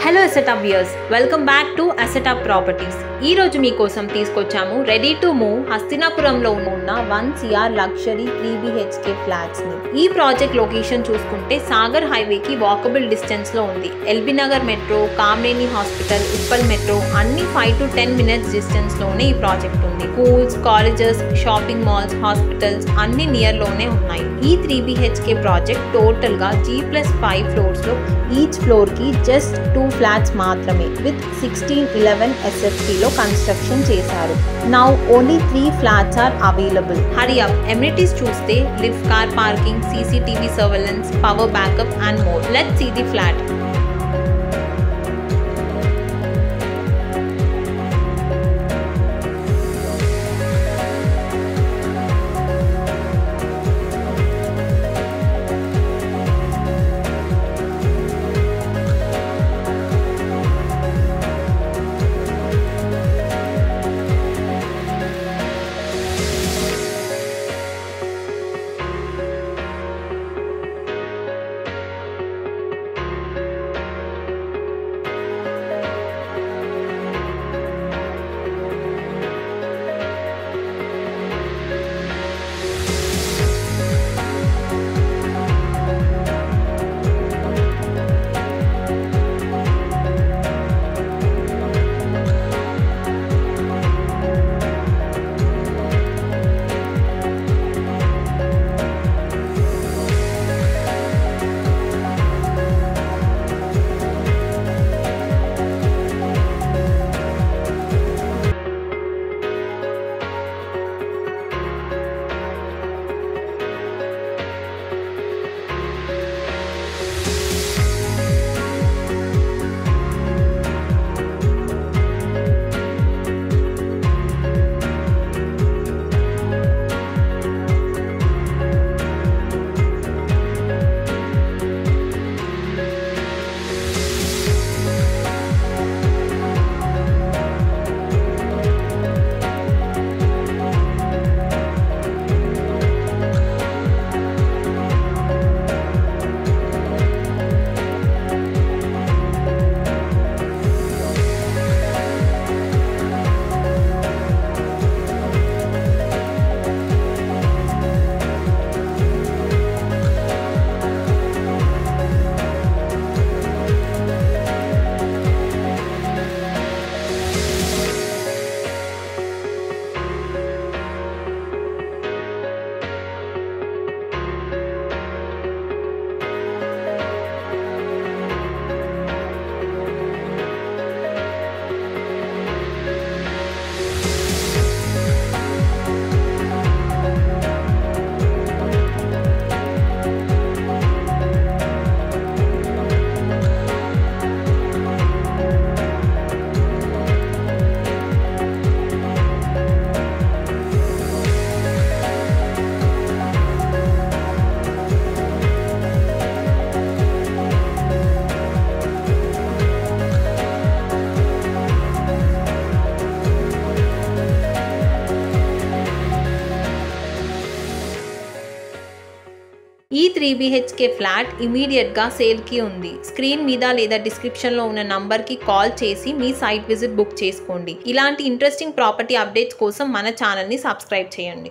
Hello Assetup viewers, welcome back to Assetup properties. ఈ రోజు మీకోసం తీసుకొచ్చాము రెడీ టు మూవ్ హస్తినాపురంలో ఉన్న 1 CR లగ్జరీ 3 BHK ఫ్లాట్స్ ని. ఈ ప్రాజెక్ట్ లొకేషన్ చూసుకుంటే సాగర్ హైవేకి వాకబుల్ డిస్టెన్స్ లో ఉంది. LB Nagar metro, Kamineni hospital, Uppal metro అన్ని 5 to 10 minutes డిస్టెన్స్ లోనే ఈ ప్రాజెక్ట్ ఉంది. Schools, colleges, shopping malls, hospitals అన్ని నియర్ లోనే ఉన్నాయి. ఈ 3 BHK ప్రాజెక్ట్ టోటల్ గా G+5 ఫ్లోర్స్ లో ఈచ్ ఫ్లోర్ కి జస్ట్ 2 ఫ్లాట్స్ మాత్రమే విత్ 1611 SFT లో కన్స్ట్రక్షన్ చేశారు. Now only 3 flats are available. Hurry up. Amenities చూస్తే lift, car parking, CCTV surveillance, power backup and more. Let's see the flat. ఈ 3 BHK flat ఇమీడియట్ గా sale కి ఉంది. స్క్రీన్ మీద లేదా డిస్క్రిప్షన్ లో ఉన్న నంబర్ కి కాల్ చేసి మీ సైట్ విజిట్ బుక్ చేసుకోండి. ఇలాంటి ఇంట్రెస్టింగ్ ప్రాపర్టీ అప్డేట్స్ కోసం మన ఛానల్ ని సబ్స్క్రైబ్ చేయండి.